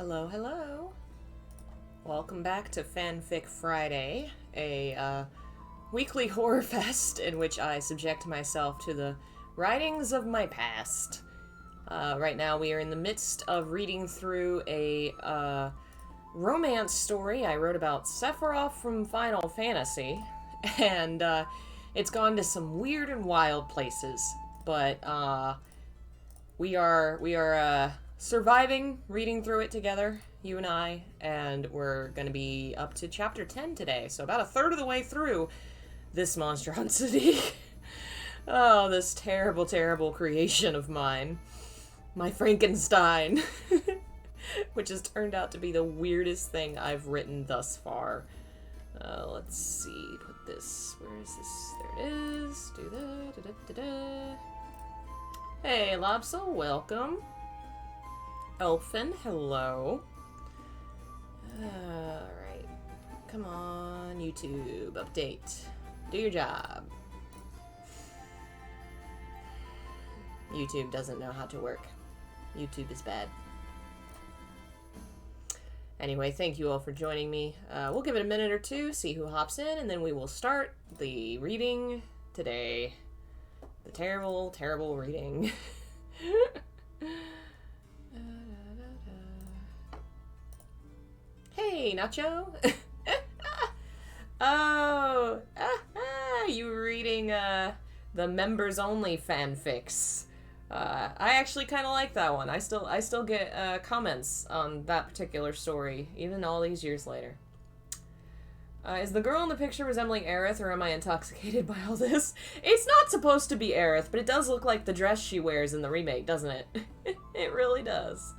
Hello, hello. Welcome back to Fanfic Friday, a weekly horror fest in which I subject myself to the writings of my past. Right now we are in the midst of reading through a romance story I wrote about Sephiroth from Final Fantasy, and it's gone to some weird and wild places, but we are surviving, reading through it together, you and I, and we're going to be up to chapter 10 today, so about a third of the way through this monstrosity. Oh, this terrible, terrible creation of mine. My Frankenstein. Which has turned out to be the weirdest thing I've written thus far. Let's see, put this, where is this? There it is. Do that, da-da-da-da. Hey, Lobsel, welcome. Elfin, hello. Alright. Come on, YouTube. Update. Do your job. YouTube doesn't know how to work. YouTube is bad. Anyway, thank you all for joining me. We'll give it a minute or two, see who hops in, and then we will start the reading today. The terrible, terrible reading. Hey, Nacho! Oh! You were reading, the members-only fanfics. I actually kind of like that one. I still get, comments on that particular story, even all these years later. Is the girl in the picture resembling Aerith, or am I intoxicated by all this? It's not supposed to be Aerith, but it does look like the dress she wears in the remake, doesn't it? It really does.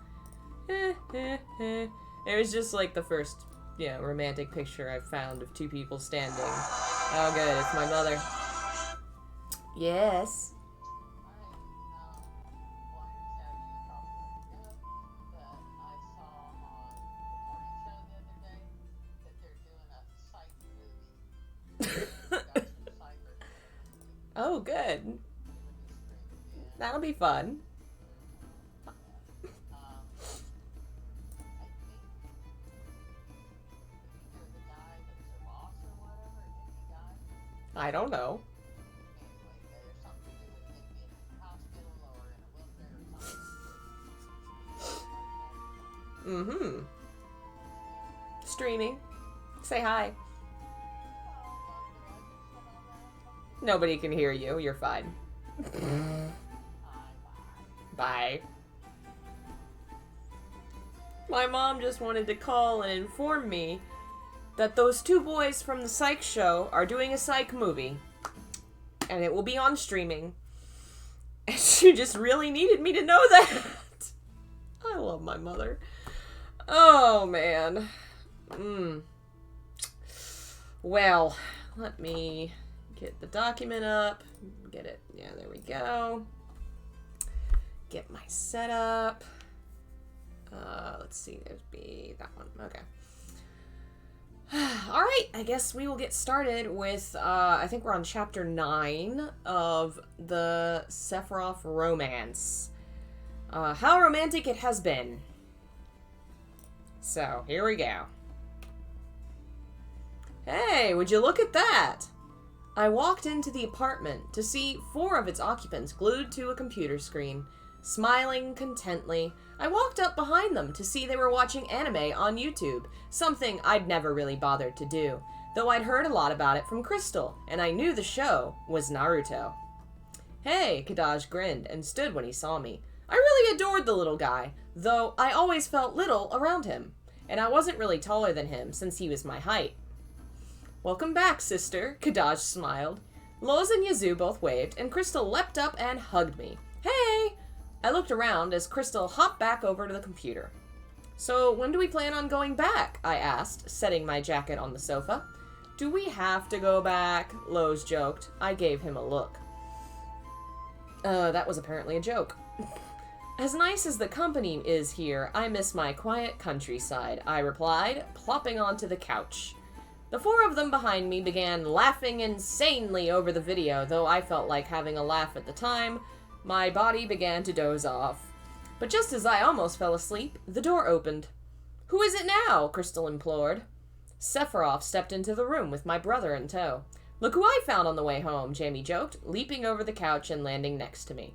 It was just like the first, romantic picture I've found of two people standing. Oh good, it's my mother. Yes. Oh, good. That'll be fun. I don't know. Mm-hmm. Streaming. Say hi. Nobody can hear you. You're fine. Bye. My mom just wanted to call and inform me that those two boys from the Psych show are doing a Psych movie. And it will be on streaming. And she just really needed me to know that. I love my mother. Oh, man. Well, let me get the document up. Get it. Yeah, there we go. Get my setup. Let's see. There's that one. Okay. Alright, I guess we will get started with, I think we're on chapter 9 of the Sephiroth romance. How romantic it has been. So, here we go. Hey, would you look at that? I walked into the apartment to see 4 of its occupants glued to a computer screen, smiling contently. I walked up behind them to see they were watching anime on YouTube, something I'd never really bothered to do, though I'd heard a lot about it from Crystal, and I knew the show was Naruto. Hey, Kadaj grinned and stood when he saw me. I really adored the little guy, though I always felt little around him, and I wasn't really taller than him since he was my height. Welcome back, sister, Kadaj smiled. Loz and Yazoo both waved, and Crystal leapt up and hugged me. Hey! I looked around as Crystal hopped back over to the computer. So, when do we plan on going back? I asked, setting my jacket on the sofa. Do we have to go back? Loz joked. I gave him a look. That was apparently a joke. As nice as the company is here, I miss my quiet countryside, I replied, plopping onto the couch. The 4 of them behind me began laughing insanely over the video, though I felt like having a laugh at the time. My body began to doze off. But just as I almost fell asleep, the door opened. Who is it now? Crystal implored. Sephiroth stepped into the room with my brother in tow. Look who I found on the way home, Jamie joked, leaping over the couch and landing next to me.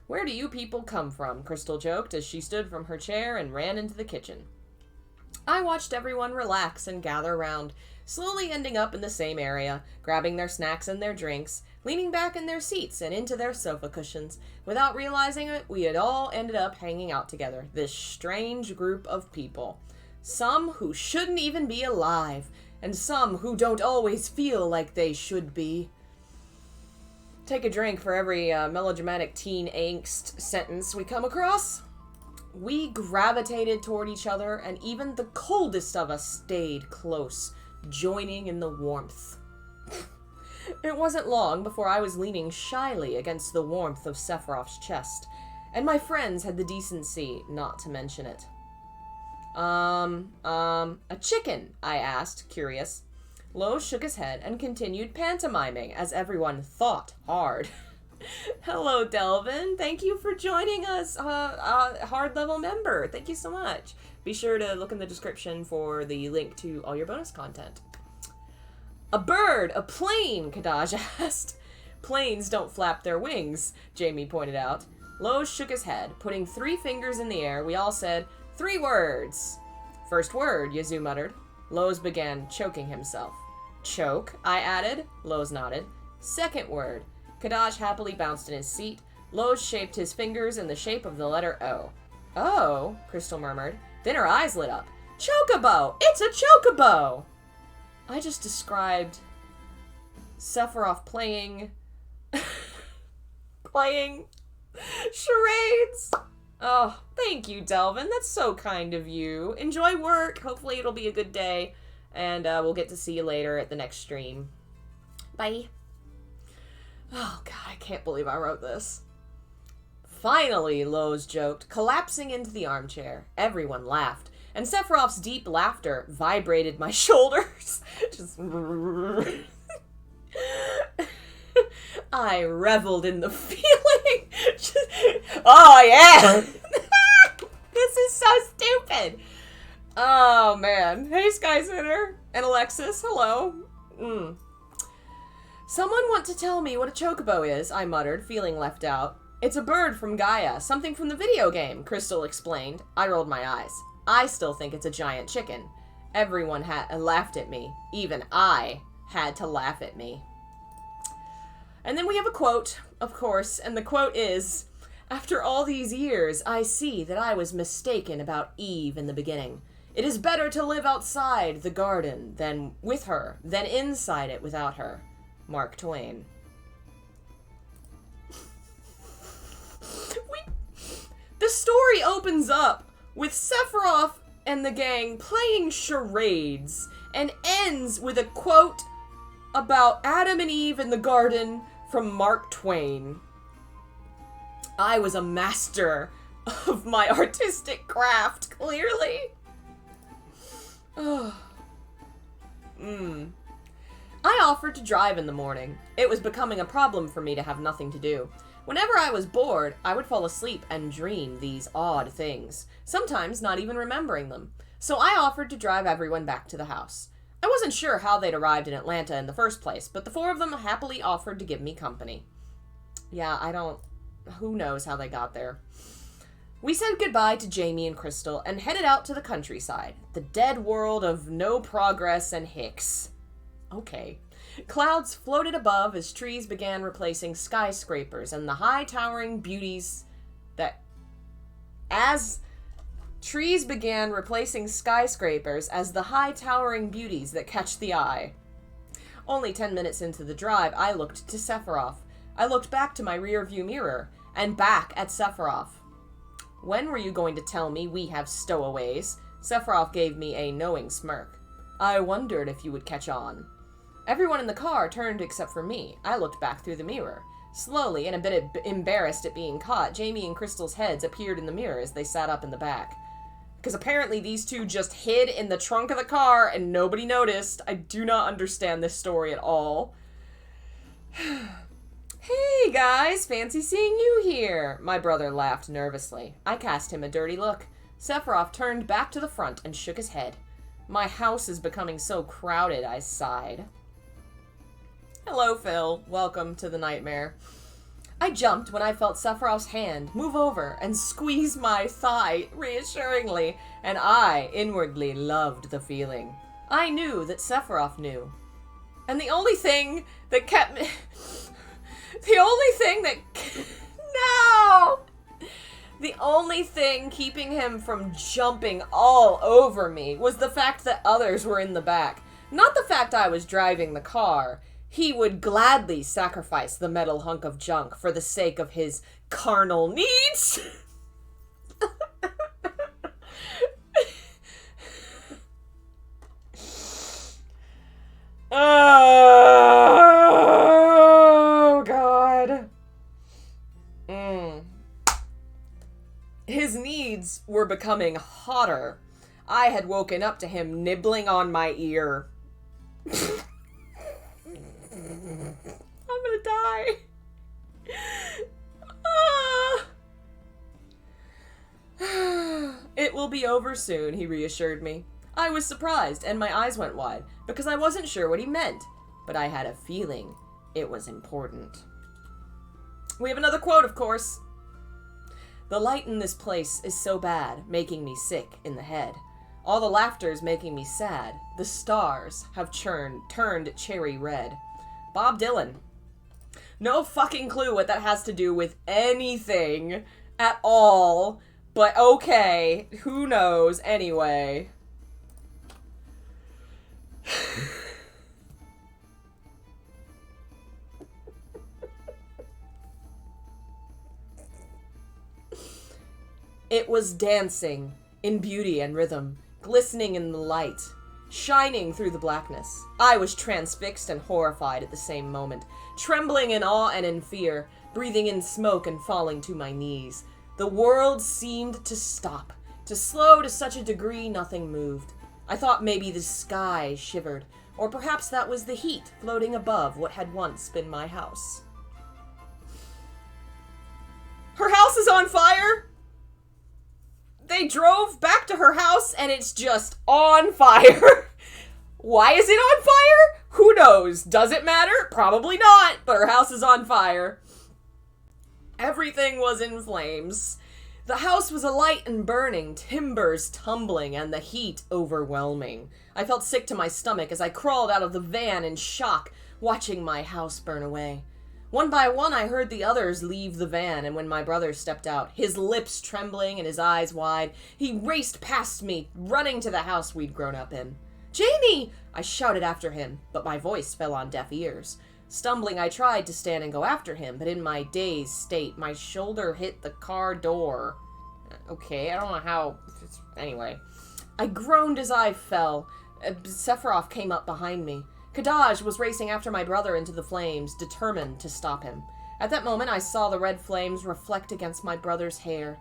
Where do you people come from? Crystal joked as she stood from her chair and ran into the kitchen. I watched everyone relax and gather around, slowly ending up in the same area, grabbing their snacks and their drinks, leaning back in their seats and into their sofa cushions. Without realizing it, we had all ended up hanging out together, this strange group of people. Some who shouldn't even be alive, and some who don't always feel like they should be. Take a drink for every melodramatic teen angst sentence we come across. We gravitated toward each other, and even the coldest of us stayed close, joining in the warmth. It wasn't long before I was leaning shyly against the warmth of Sephiroth's chest, and my friends had the decency not to mention it. A chicken, I asked, curious. Lo shook his head and continued pantomiming as everyone thought hard. Hello, Delvin. Thank you for joining us, hard level member. Thank you so much. Be sure to look in the description for the link to all your bonus content. A bird, a plane, Kadaj asked. Planes don't flap their wings, Jamie pointed out. Lo shook his head. Putting 3 fingers in the air, we all said, 3 words. First word, Yazoo muttered. Lowe's began choking himself. Choke, I added. Lowe's nodded. Second word. Kadaj happily bounced in his seat. Lowe's shaped his fingers in the shape of the letter O. Oh, Crystal murmured. Then her eyes lit up. Chocobo! It's a chocobo! I just described Sephiroth playing charades. Oh, thank you, Delvin. That's so kind of you. Enjoy work. Hopefully it'll be a good day. And we'll get to see you later at the next stream. Bye. Oh, God, I can't believe I wrote this. Finally, Lowe's joked, collapsing into the armchair. Everyone laughed, and Sephiroth's deep laughter vibrated my shoulders. Just... I reveled in the feeling. Oh, yeah! This is so stupid. Oh, man. Hey, Sky Center. And Alexis, hello. Someone want to tell me what a chocobo is, I muttered, feeling left out. It's a bird from Gaia, something from the video game, Crystal explained. I rolled my eyes. I still think it's a giant chicken. Everyone laughed at me. Even I had to laugh at me. And then we have a quote, of course, and the quote is, after all these years, I see that I was mistaken about Eve in the beginning. It is better to live outside the garden than with her, than inside it without her. Mark Twain. The story opens up with Sephiroth and the gang playing charades and ends with a quote about Adam and Eve in the garden from Mark Twain. I was a master of my artistic craft, clearly. I offered to drive in the morning. It was becoming a problem for me to have nothing to do. Whenever I was bored, I would fall asleep and dream these odd things, sometimes not even remembering them. So I offered to drive everyone back to the house. I wasn't sure how they'd arrived in Atlanta in the first place, but the 4 of them happily offered to give me company. Yeah, who knows how they got there. We said goodbye to Jamie and Crystal and headed out to the countryside, the dead world of no progress and hicks. Okay. Clouds floated above as trees began replacing skyscrapers and the high towering beauties that... As trees began replacing skyscrapers as the high towering beauties that catch the eye. Only 10 minutes into the drive, I looked to Sephiroth. I looked back to my rear view mirror, and back at Sephiroth. When were you going to tell me we have stowaways? Sephiroth gave me a knowing smirk. I wondered if you would catch on. Everyone in the car turned except for me. I looked back through the mirror. Slowly, and a bit embarrassed at being caught, Jamie and Crystal's heads appeared in the mirror as they sat up in the back. Because apparently these two just hid in the trunk of the car and nobody noticed. I do not understand this story at all. Hey guys, fancy seeing you here. My brother laughed nervously. I cast him a dirty look. Sephiroth turned back to the front and shook his head. My house is becoming so crowded, I sighed. Hello, Phil. Welcome to the nightmare. I jumped when I felt Sephiroth's hand move over and squeeze my thigh reassuringly, and I inwardly loved the feeling. I knew that Sephiroth knew. And the only thing that kept me... The only thing keeping him from jumping all over me was the fact that others were in the back. Not the fact I was driving the car. He would gladly sacrifice the metal hunk of junk for the sake of his carnal needs. Oh, God. His needs were becoming hotter. I had woken up to him nibbling on my ear. I'm gonna die. It will be over soon, he reassured me. I was surprised, and my eyes went wide, because I wasn't sure what he meant, but I had a feeling it was important. We have another quote, of course. The light in this place is so bad, making me sick in the head. All the laughter's making me sad. The stars have turned cherry red. Bob Dylan. No fucking clue what that has to do with anything at all, but okay, who knows anyway. It was dancing in beauty and rhythm, glistening in the light, shining through the blackness. I was transfixed and horrified at the same moment, trembling in awe and in fear, breathing in smoke and falling to my knees. The world seemed to stop, to slow to such a degree nothing moved. I thought maybe the sky shivered, or perhaps that was the heat floating above what had once been my house. Her house is on fire! They drove back to her house and it's just on fire. Why is it on fire? Who knows? Does it matter? Probably not, but her house is on fire. Everything was in flames. The house was alight and burning, timbers tumbling, and the heat overwhelming. I felt sick to my stomach as I crawled out of the van in shock, watching my house burn away. One by one, I heard the others leave the van, and when my brother stepped out, his lips trembling and his eyes wide, he raced past me, running to the house we'd grown up in. "Jamie!" I shouted after him, but my voice fell on deaf ears. Stumbling, I tried to stand and go after him, but in my dazed state, my shoulder hit the car door. Okay, I don't know how... Anyway. I groaned as I fell. Sephiroth came up behind me. Kadaj was racing after my brother into the flames, determined to stop him. At that moment, I saw the red flames reflect against my brother's hair.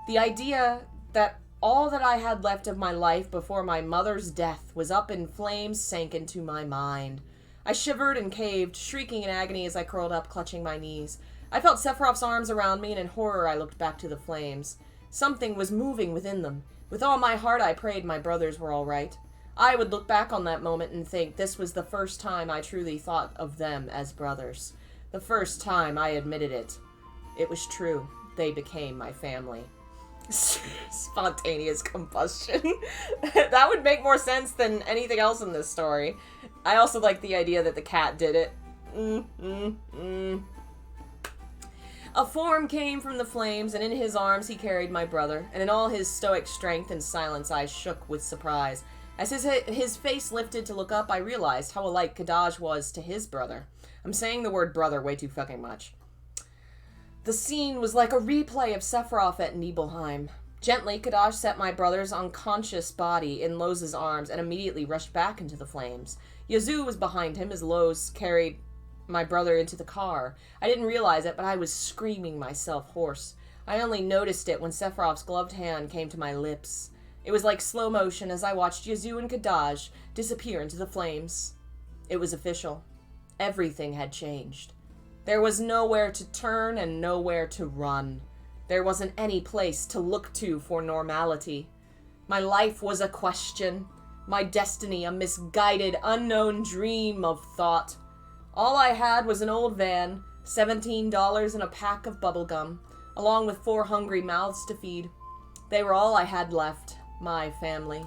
The idea that all that I had left of my life before my mother's death was up in flames sank into my mind. I shivered and caved, shrieking in agony as I curled up, clutching my knees. I felt Sephiroth's arms around me, and in horror I looked back to the flames. Something was moving within them. With all my heart, I prayed my brothers were all right. I would look back on that moment and think this was the first time I truly thought of them as brothers. The first time I admitted it. It was true. They became my family. Spontaneous combustion. That would make more sense than anything else in this story. I also like the idea that the cat did it. A form came from the flames, and in his arms he carried my brother, and in all his stoic strength and silence I shook with surprise. As his face lifted to look up, I realized how alike Kadaj was to his brother. I'm saying the word brother way too fucking much. The scene was like a replay of Sephiroth at Nibelheim. Gently, Kadaj set my brother's unconscious body in Loz's arms and immediately rushed back into the flames. Yazoo was behind him as Loz carried my brother into the car. I didn't realize it, but I was screaming myself hoarse. I only noticed it when Sephiroth's gloved hand came to my lips. It was like slow motion as I watched Yazoo and Kadaj disappear into the flames. It was official. Everything had changed. There was nowhere to turn and nowhere to run. There wasn't any place to look to for normality. My life was a question. My destiny a misguided, unknown dream of thought. All I had was an old van, $17 and a pack of bubblegum, along with 4 hungry mouths to feed. They were all I had left, my family.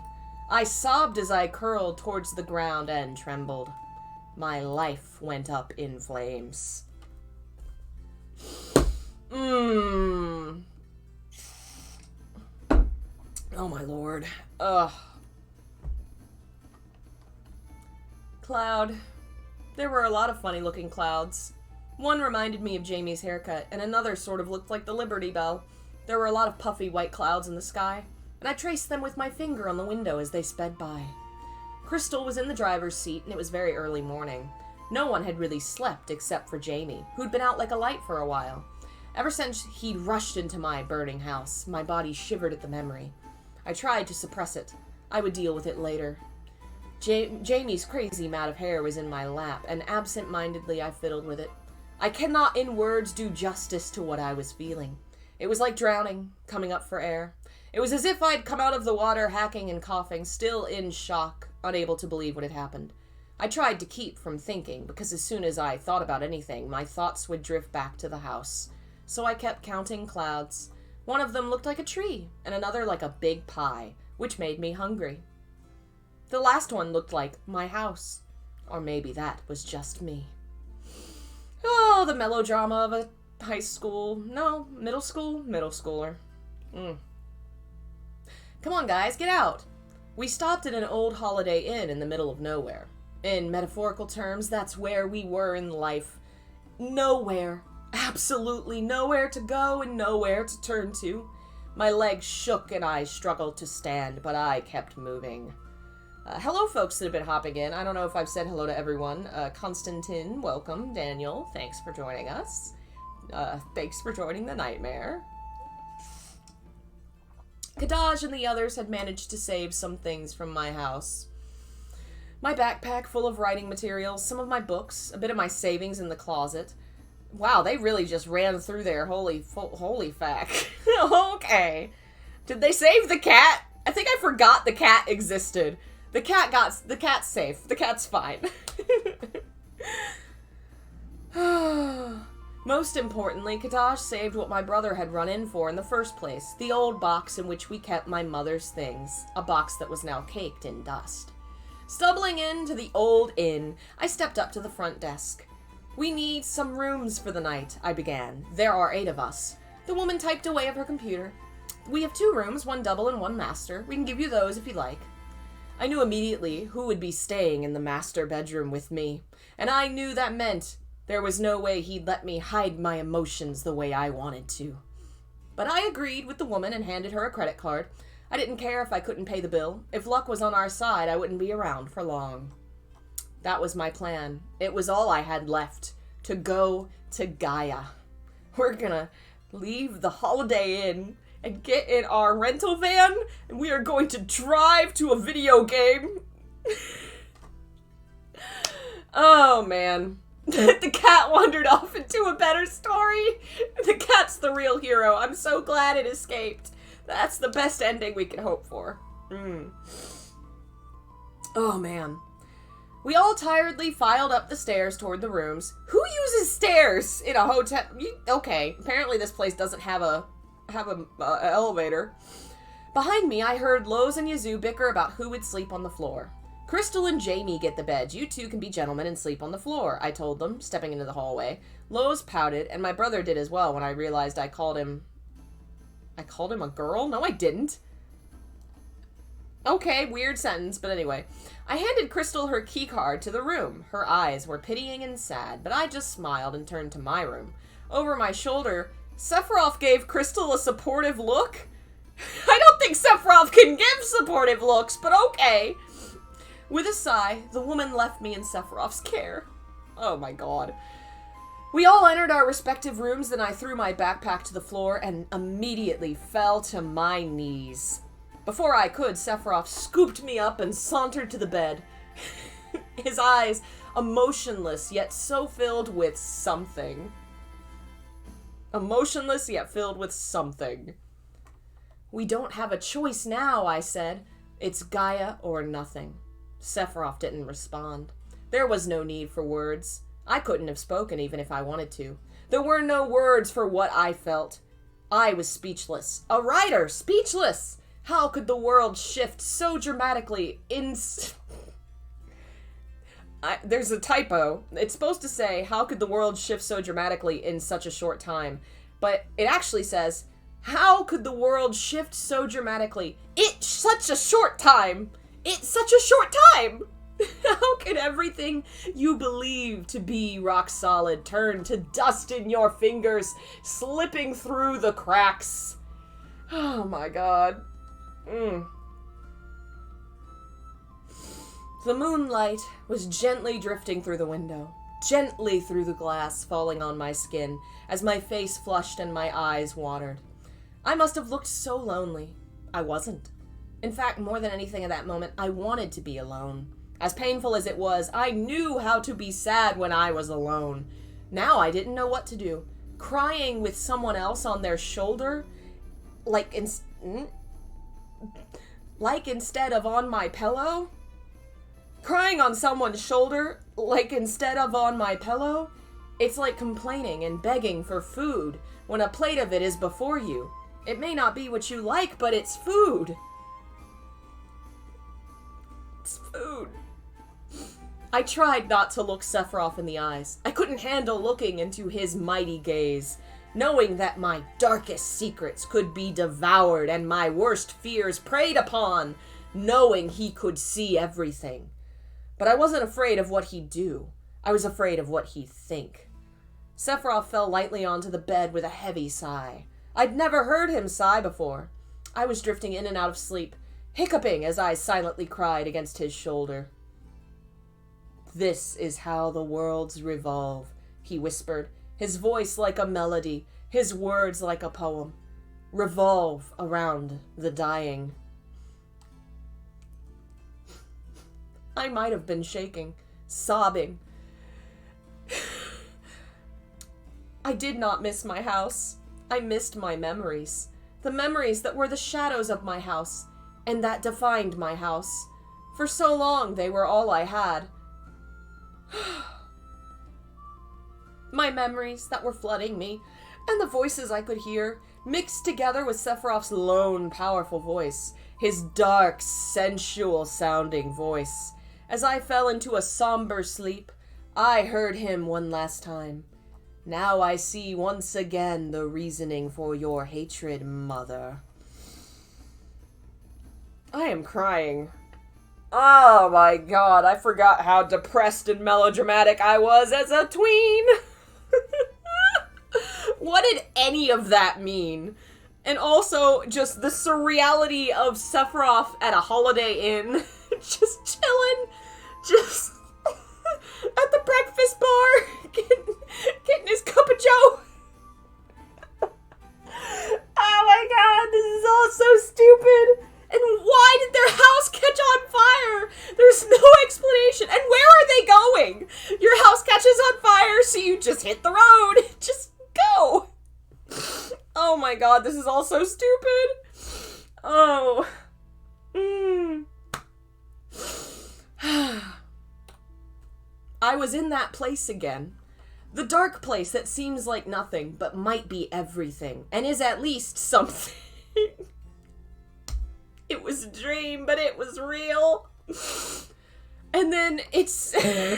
I sobbed as I curled towards the ground and trembled. My life went up in flames. Oh my lord. Ugh. Cloud. There were a lot of funny looking clouds. One reminded me of Jamie's haircut, and another sort of looked like the Liberty Bell. There were a lot of puffy white clouds in the sky, and I traced them with my finger on the window as they sped by. Crystal was in the driver's seat, and it was very early morning. No one had really slept except for Jamie, who'd been out like a light for a while. Ever since he'd rushed into my burning house, my body shivered at the memory. I tried to suppress it. I would deal with it later. Jamie's crazy mat of hair was in my lap, and absent-mindedly I fiddled with it. I cannot in words do justice to what I was feeling. It was like drowning, coming up for air. It was as if I'd come out of the water hacking and coughing, still in shock, unable to believe what had happened. I tried to keep from thinking, because as soon as I thought about anything, my thoughts would drift back to the house. So I kept counting clouds. One of them looked like a tree, and another like a big pie, which made me hungry. The last one looked like my house. Or maybe that was just me. Oh, the melodrama of a middle schooler. Come on, guys, get out. We stopped at an old Holiday Inn in the middle of nowhere. In metaphorical terms, that's where we were in life. Nowhere. Absolutely nowhere to go and nowhere to turn to. My legs shook and I struggled to stand, but I kept moving. Hello, folks that have been hopping in. I don't know if I've said hello to everyone. Constantine, welcome. Daniel, thanks for joining us. Thanks for joining the nightmare. Kadaj and the others had managed to save some things from my house. My backpack full of writing materials, some of my books, a bit of my savings in the closet. Wow, they really just ran through there. Holy fact. Okay. Did they save the cat? I think I forgot the cat existed. The cat's safe. The cat's fine. Most importantly, Kadaj saved what my brother had run in for in the first place, the old box in which we kept my mother's things, a box that was now caked in dust. Stumbling into the old inn, I stepped up to the front desk. We need some rooms for the night, I began. There are 8 of us. The woman typed away at her computer. We have 2 rooms, 1 double and 1 master. We can give you those if you like. I knew immediately who would be staying in the master bedroom with me, and I knew that meant there was no way he'd let me hide my emotions the way I wanted to. But I agreed with the woman and handed her a credit card. I didn't care if I couldn't pay the bill. If luck was on our side, I wouldn't be around for long. That was my plan. It was all I had left, to go to Gaia. We're gonna leave the Holiday Inn and get in our rental van, and we are going to drive to a video game. Oh, man. The cat wandered off into a better story. The cat's the real hero. I'm so glad it escaped. That's the best ending we can hope for. Oh, man. We all tiredly filed up the stairs toward the rooms. Who uses stairs in a hotel? Okay, apparently this place doesn't have a elevator. Behind me, I heard Lowe's and Yazoo bicker about who would sleep on the floor. Crystal and Jamie get the beds. You 2 can be gentlemen and sleep on the floor, I told them, stepping into the hallway. Lowe's pouted, and my brother did as well when I realized I called him a girl? No, I didn't. Okay, weird sentence, but anyway. I handed Crystal her key card to the room. Her eyes were pitying and sad, but I just smiled and turned to my room. Over my shoulder, Sephiroth gave Crystal a supportive look? I don't think Sephiroth can give supportive looks, but okay. With a sigh, the woman left me in Sephiroth's care. Oh my god. We all entered our respective rooms, then I threw my backpack to the floor and immediately fell to my knees. Before I could, Sephiroth scooped me up and sauntered to the bed. His eyes emotionless, yet so filled with something. emotionless yet filled with something. "We don't have a choice now," I said. "It's Gaia or nothing." Sephiroth didn't respond. There was no need for words. I couldn't have spoken even if I wanted to. There were no words for what I felt. I was speechless. A writer, speechless! How could the world shift so dramatically there's a typo. It's supposed to say, how could the world shift so dramatically in such a short time? But it actually says, how could the world shift so dramatically? It's such a short time! It's such a short time! How could everything you believe to be rock solid turn to dust in your fingers, slipping through the cracks? Oh my god. The moonlight was gently drifting through the window, gently through the glass, falling on my skin as my face flushed and my eyes watered. I must have looked so lonely. I wasn't. In fact, more than anything at that moment, I wanted to be alone. As painful as it was, I knew how to be sad when I was alone. Now I didn't know what to do. Crying with someone else on their shoulder, like instead of on my pillow? Crying on someone's shoulder, like instead of on my pillow? It's like complaining and begging for food when a plate of it is before you. It may not be what you like, but it's food. It's food. I tried not to look Sephiroth in the eyes. I couldn't handle looking into his mighty gaze, knowing that my darkest secrets could be devoured and my worst fears preyed upon, knowing he could see everything. But I wasn't afraid of what he'd do. I was afraid of what he'd think. Sephiroth fell lightly onto the bed with a heavy sigh. I'd never heard him sigh before. I was drifting in and out of sleep, hiccuping as I silently cried against his shoulder. "This is how the worlds revolve," he whispered, his voice like a melody, his words like a poem. "Revolve around the dying." I might have been shaking, sobbing. I did not miss my house. I missed my memories. The memories that were the shadows of my house, and that defined my house. For so long, they were all I had. My memories that were flooding me, and the voices I could hear, mixed together with Sephiroth's lone, powerful voice, his dark, sensual-sounding voice. As I fell into a somber sleep, I heard him one last time. "Now I see once again the reasoning for your hatred, mother." I am crying. Oh my god, I forgot how depressed and melodramatic I was as a tween. What did any of that mean? And also, just the surreality of Sephiroth at a Holiday Inn, just chilling, just at the breakfast bar, getting his cup of joe. Oh my god, this is all so stupid. And why did their house catch on fire? There's no explanation. And where are they going? Your house catches on fire, so you just hit the road. Just go. Oh my god, this is all so stupid. Oh. I was in that place again. The dark place that seems like nothing, but might be everything, and is at least something. It was a dream, but it was real. And then it's... in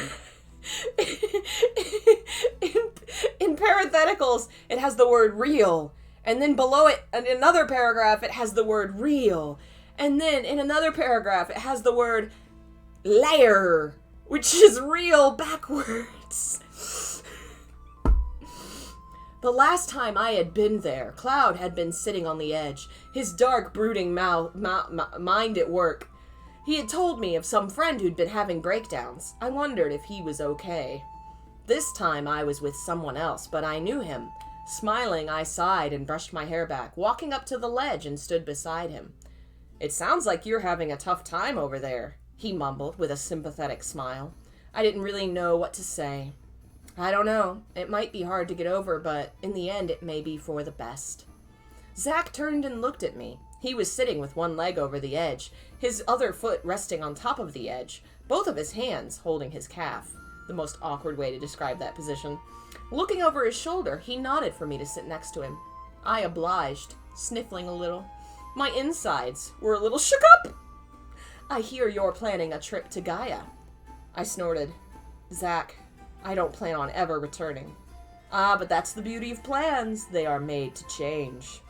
parentheticals, it has the word real. And then below it, in another paragraph, it has the word real. And then in another paragraph, it has the word layer, which is real backwards. The last time I had been there, Cloud had been sitting on the edge, his dark, brooding mind at work. He had told me of some friend who'd been having breakdowns. I wondered if he was okay. This time I was with someone else, but I knew him. Smiling, I sighed and brushed my hair back, walking up to the ledge and stood beside him. "It sounds like you're having a tough time over there," he mumbled with a sympathetic smile. I didn't really know what to say. I don't know. It might be hard to get over, but in the end it may be for the best. Zack turned and looked at me. He was sitting with one leg over the edge, his other foot resting on top of the edge, both of his hands holding his calf. The most awkward way to describe that position. Looking over his shoulder, he nodded for me to sit next to him. I obliged, sniffling a little. My insides were a little shook up. I hear you're planning a trip to Gaia. I snorted. Zack, I don't plan on ever returning. Ah, but that's the beauty of plans. They are made to change.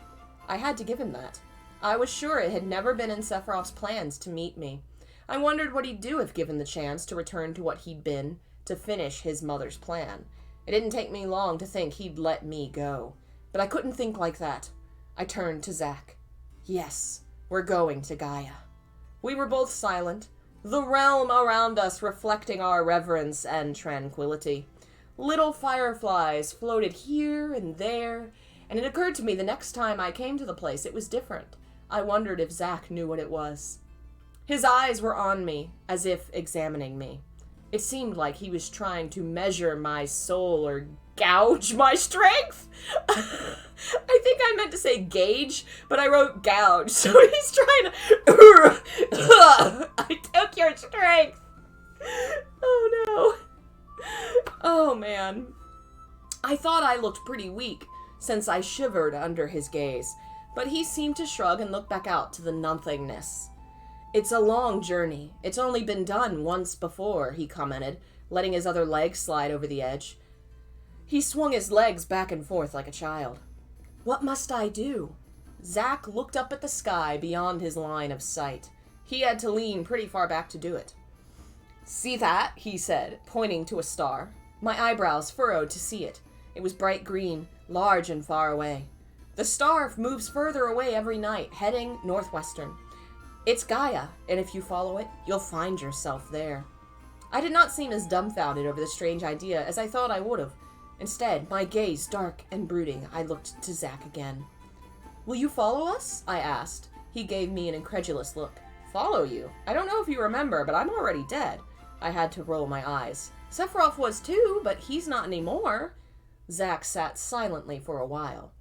I had to give him that. I was sure it had never been in Sephiroth's plans to meet me. I wondered what he'd do if given the chance to return to what he'd been, to finish his mother's plan. It didn't take me long to think he'd let me go. But I couldn't think like that. I turned to Zack. Yes, we're going to Gaia. We were both silent, the realm around us reflecting our reverence and tranquility. Little fireflies floated here and there, and it occurred to me the next time I came to the place it was different. I wondered if Zack knew what it was. His eyes were on me, as if examining me. It seemed like he was trying to measure my soul or gouge my strength. I think I meant to say gauge, but I wrote gouge, so he's trying to... I took your strength. Oh no. Oh man. I thought I looked pretty weak, since I shivered under his gaze, but he seemed to shrug and look back out to the nothingness. It's a long journey. It's only been done once before, he commented, letting his other leg slide over the edge. He swung his legs back and forth like a child. What must I do? Zack looked up at the sky beyond his line of sight. He had to lean pretty far back to do it. See that? He said, pointing to a star. My eyebrows furrowed to see it. It was bright green, large and far away. The star moves further away every night, heading northwestern. It's Gaia, and if you follow it, you'll find yourself there. I did not seem as dumbfounded over the strange idea as I thought I would have. Instead, my gaze dark and brooding, I looked to Zack again. Will you follow us? I asked. He gave me an incredulous look. Follow you? I don't know if you remember, but I'm already dead. I had to roll my eyes. Sephiroth was too, but he's not anymore. Zack sat silently for a while.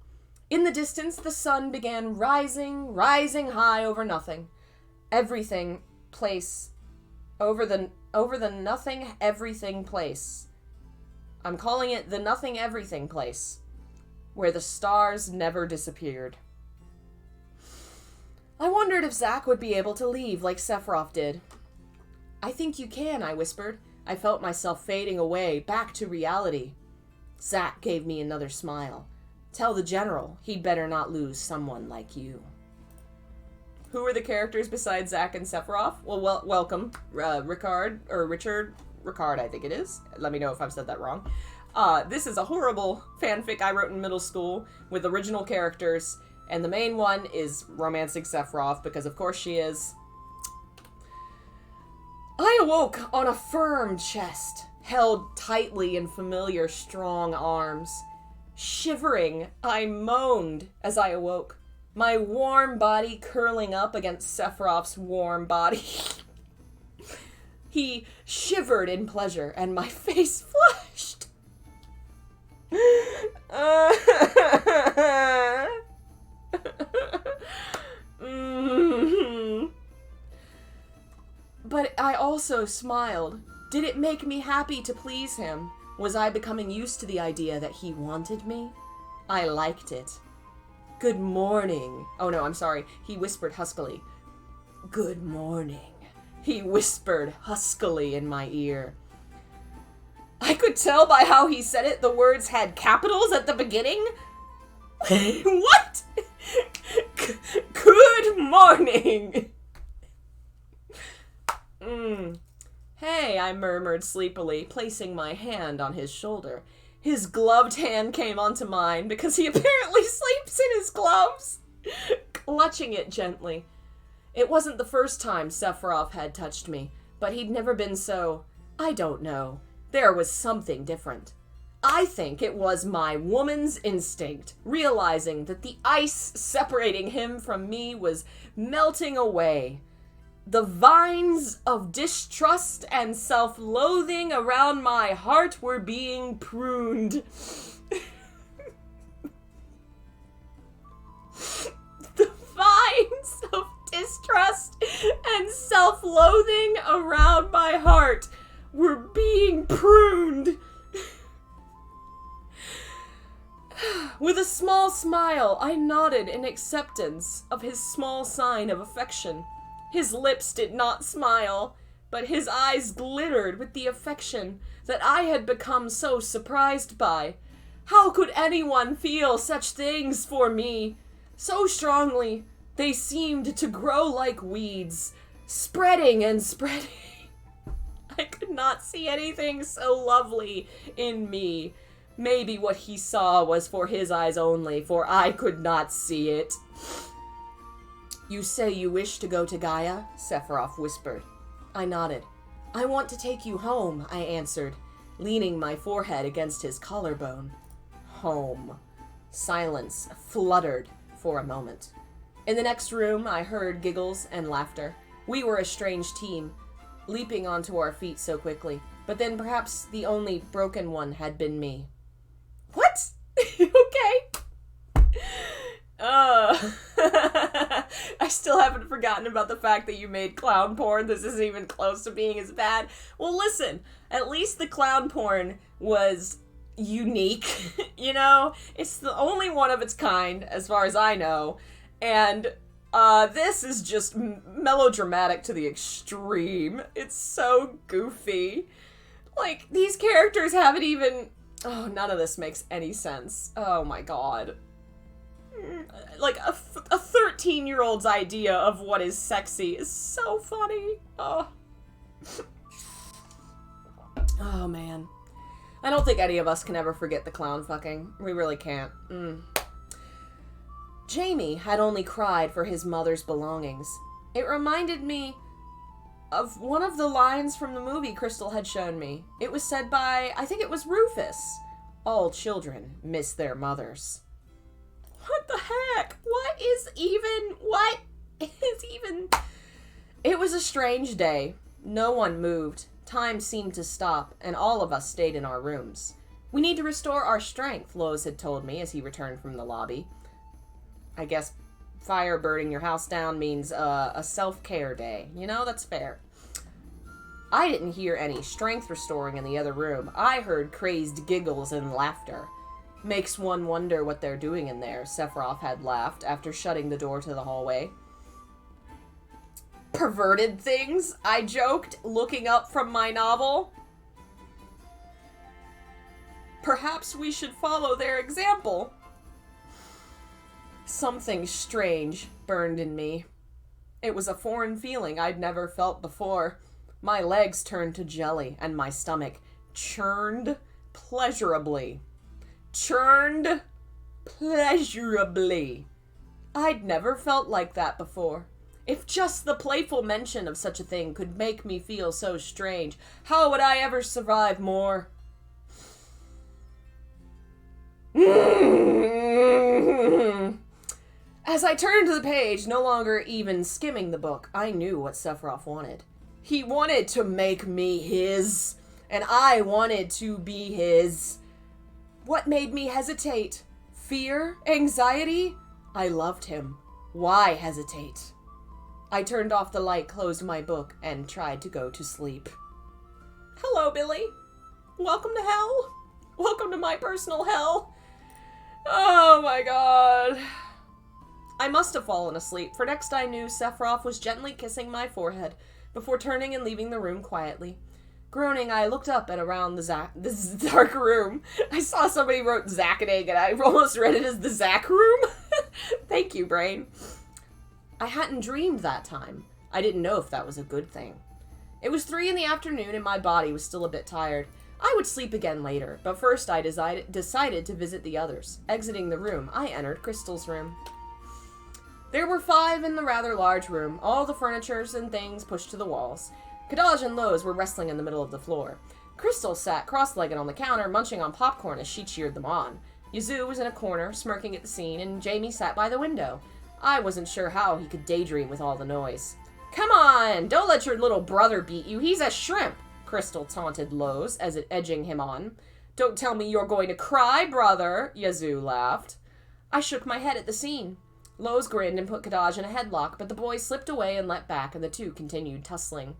In the distance, the sun began rising high over nothing. Everything place. Over the nothing everything place. I'm calling it the nothing everything place, where the stars never disappeared. I wondered if Zack would be able to leave like Sephiroth did. I think you can, I whispered. I felt myself fading away, back to reality. Zack gave me another smile. Tell the general he'd better not lose someone like you. Who are the characters besides Zack and Sephiroth? Well, welcome. Richard, I think it is. Let me know if I've said that wrong. This is a horrible fanfic I wrote in middle school with original characters, and the main one is romancing Sephiroth, because of course she is. I awoke on a firm chest, held tightly in familiar strong arms. Shivering, I moaned as I awoke, my warm body curling up against Sephiroth's warm body. He shivered in pleasure, and my face flushed. But I also smiled. Did it make me happy to please him? Was I becoming used to the idea that he wanted me? I liked it. Good morning. Oh no, I'm sorry. He whispered huskily. Good morning. He whispered huskily in my ear. I could tell by how he said it the words had capitals at the beginning. What? Good morning. Hey, I murmured sleepily, placing my hand on his shoulder. His gloved hand came onto mine because he apparently sleeps in his gloves, clutching it gently. It wasn't the first time Sephiroth had touched me, but he'd never been so, I don't know. There was something different. I think it was my woman's instinct, realizing that the ice separating him from me was melting away. The vines of distrust and self-loathing around my heart were being pruned. The vines of distrust and self-loathing around my heart were being pruned. With a small smile, I nodded in acceptance of his small sign of affection. His lips did not smile, but his eyes glittered with the affection that I had become so surprised by. How could anyone feel such things for me? So strongly, they seemed to grow like weeds, spreading and spreading. I could not see anything so lovely in me. Maybe what he saw was for his eyes only, for I could not see it. You say you wish to go to Gaia? Sephiroth whispered. I nodded. I want to take you home, I answered, leaning my forehead against his collarbone. Home. Silence fluttered for a moment. In the next room, I heard giggles and laughter. We were a strange team, leaping onto our feet so quickly. But then perhaps the only broken one had been me. What? Okay. I still haven't forgotten about the fact that you made clown porn. This isn't even close to being as bad. Well, listen, at least the clown porn was unique, you know? It's the only one of its kind, as far as I know. And this is just melodramatic to the extreme. It's so goofy. Like, these characters haven't even... Oh, none of this makes any sense. Oh my god. Like, a 13-year-old's idea of what is sexy is so funny. Oh. Oh, man. I don't think any of us can ever forget the clown fucking. We really can't. Jamie had only cried for his mother's belongings. It reminded me of one of the lines from the movie Crystal had shown me. It was said by, I think it was Rufus. All children miss their mothers. What the heck? What is even... It was a strange day. No one moved. Time seemed to stop, and all of us stayed in our rooms. We need to restore our strength, Lois had told me as he returned from the lobby. I guess fire burning your house down means a self-care day. You know, that's fair. I didn't hear any strength restoring in the other room. I heard crazed giggles and laughter. Makes one wonder what they're doing in there, Sephiroth had laughed after shutting the door to the hallway. Perverted things, I joked, looking up from my novel. Perhaps we should follow their example. Something strange burned in me. It was a foreign feeling I'd never felt before. My legs turned to jelly, and my stomach churned pleasurably. Churned pleasurably. I'd never felt like that before. If just the playful mention of such a thing could make me feel so strange, how would I ever survive more? As I turned to the page, no longer even skimming the book, I knew what Sephiroth wanted. He wanted to make me his, and I wanted to be his. What made me hesitate? Fear? Anxiety? I loved him. Why hesitate? I turned off the light, closed my book, and tried to go to sleep. Hello, Billy. Welcome to hell. Welcome to my personal hell. Oh my god. I must have fallen asleep, for next I knew Sephiroth was gently kissing my forehead before turning and leaving the room quietly. Groaning, I looked up and around this dark room. I saw somebody wrote Zackening, and I almost read it as the Zack room. Thank you, brain. I hadn't dreamed that time. I didn't know if that was a good thing. It was 3 in the afternoon, and my body was still a bit tired. I would sleep again later, but first I decided to visit the others. Exiting the room, I entered Crystal's room. There were 5 in the rather large room, all the furnitures and things pushed to the walls. Kadaj and Lowe's were wrestling in the middle of the floor. Crystal sat cross-legged on the counter, munching on popcorn as she cheered them on. Yazoo was in a corner, smirking at the scene, and Jamie sat by the window. I wasn't sure how he could daydream with all the noise. Come on, don't let your little brother beat you. He's a shrimp, Crystal taunted Lowe's as it edging him on. Don't tell me you're going to cry, brother, Yazoo laughed. I shook my head at the scene. Lowe's grinned and put Kadaj in a headlock, but the boy slipped away and leapt back, and the two continued tussling.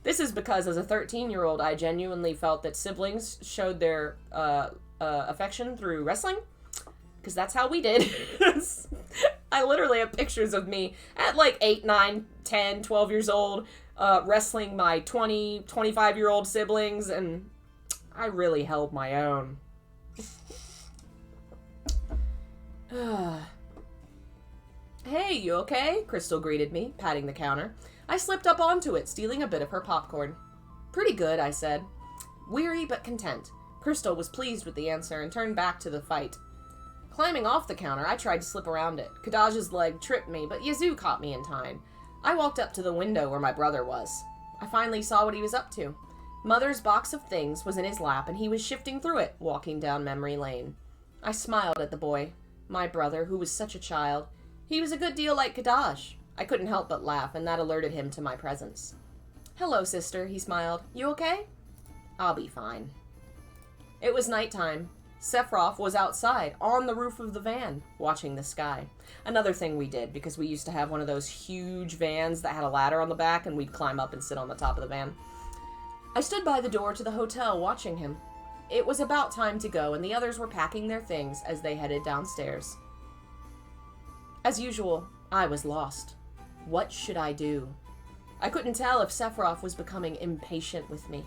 This is because, as a 13-year-old, I genuinely felt that siblings showed their affection through wrestling. Because that's how we did. I literally have pictures of me at like 8, 9, 10, 12 years old, wrestling my 20, 25-year-old siblings, and I really held my own. Hey, you okay? Crystal greeted me, patting the counter. I slipped up onto it, stealing a bit of her popcorn. Pretty good, I said. Weary but content. Crystal was pleased with the answer and turned back to the fight. Climbing off the counter, I tried to slip around it. Kadaj's leg tripped me, but Yazoo caught me in time. I walked up to the window where my brother was. I finally saw what he was up to. Mother's box of things was in his lap, and he was shifting through it, walking down memory lane. I smiled at the boy. My brother, who was such a child. He was a good deal like Kadaj. I couldn't help but laugh, and that alerted him to my presence. Hello, sister, he smiled. You okay? I'll be fine. It was nighttime. Sephiroth was outside, on the roof of the van, watching the sky. Another thing we did, because we used to have one of those huge vans that had a ladder on the back, and we'd climb up and sit on the top of the van. I stood by the door to the hotel, watching him. It was about time to go, and the others were packing their things as they headed downstairs. As usual, I was lost. What should I do? I couldn't tell if Sephiroth was becoming impatient with me.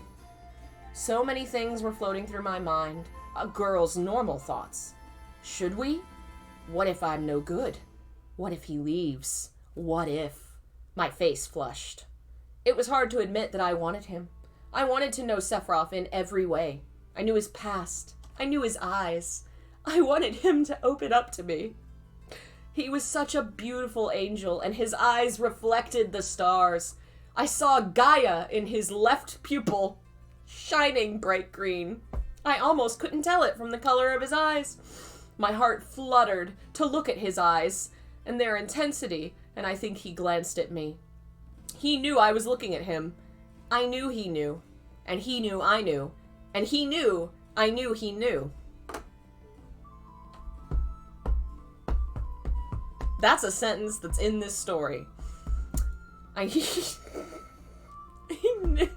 So many things were floating through my mind. A girl's normal thoughts. Should we? What if I'm no good? What if he leaves? What if? My face flushed. It was hard to admit that I wanted him. I wanted to know Sephiroth in every way. I knew his past. I knew his eyes. I wanted him to open up to me. He was such a beautiful angel, and his eyes reflected the stars. I saw Gaia in his left pupil, shining bright green. I almost couldn't tell it from the color of his eyes. My heart fluttered to look at his eyes and their intensity, and I think he glanced at me. He knew I was looking at him. I knew he knew, and he knew I knew, and he knew I knew he knew. That's a sentence that's in this story. He knew.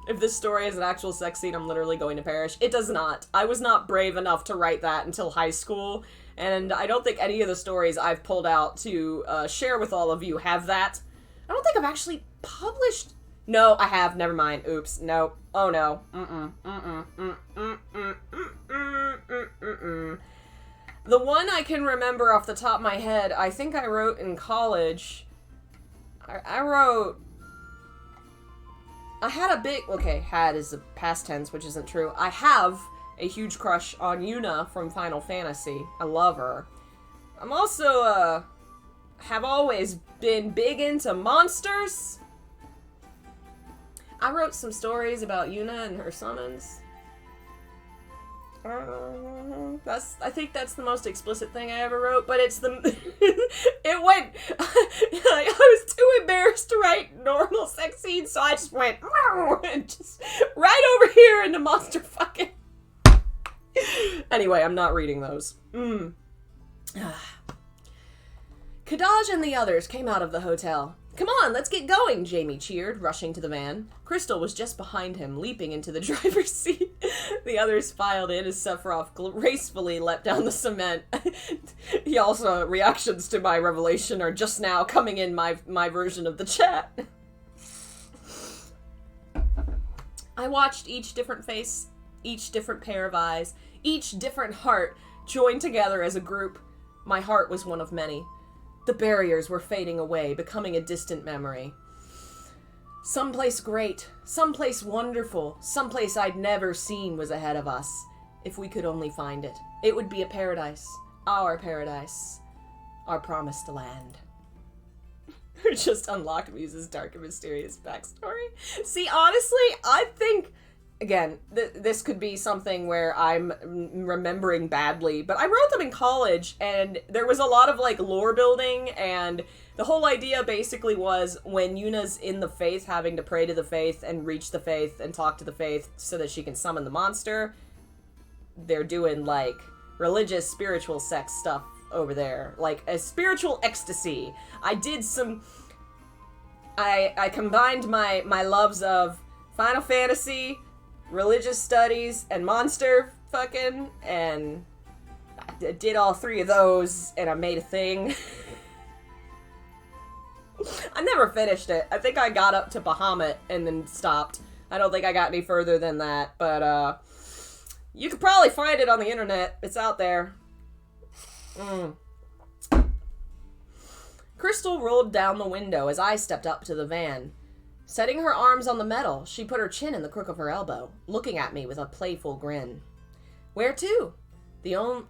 If this story is an actual sex scene, I'm literally going to perish. It does not. I was not brave enough to write that until high school, and I don't think any of the stories I've pulled out to share with all of you have that. I don't think I've actually published... No, I have. Never mind. Oops. No. Oh, no. The one I can remember off the top of my head, I think I wrote in college... I wrote... I had a big... Okay, had is a past tense, which isn't true. I have a huge crush on Yuna from Final Fantasy. I love her. I'm also, have always been big into monsters. I wrote some stories about Yuna and her summons. I think that's the most explicit thing I ever wrote, but it's the... it went... I was too embarrassed to write normal sex scenes, so I just went... and just right over here into monster fucking... Anyway, I'm not reading those. Kadaj and the others came out of the hotel. Come on, let's get going, Jamie cheered, rushing to the van. Crystal was just behind him, leaping into the driver's seat. The others filed in as Sephiroth gracefully leapt down the cement. He also, reactions to my revelation are just now coming in my version of the chat. I watched each different face, each different pair of eyes, each different heart join together as a group. My heart was one of many. The barriers were fading away, becoming a distant memory. Someplace great, someplace wonderful, someplace I'd never seen was ahead of us. If we could only find it, it would be a paradise, our promised land. Just unlocked Muse's dark and mysterious backstory. See, honestly, I think again, this could be something where I'm remembering badly, but I wrote them in college, and there was a lot of, like, lore building, and the whole idea basically was when Yuna's in the Faith, having to pray to the Faith and reach the Faith and talk to the Faith so that she can summon the monster, they're doing, like, religious, spiritual sex stuff over there. Like, a spiritual ecstasy. I did some... I combined my loves of Final Fantasy, religious studies, and monster fucking, and I did all three of those, and I made a thing. I never finished it. I think I got up to Bahamut and then stopped. I don't think I got any further than that, but, you could probably find it on the internet. It's out there. Crystal rolled down the window as I stepped up to the van. Setting her arms on the metal, she put her chin in the crook of her elbow, looking at me with a playful grin. Where to?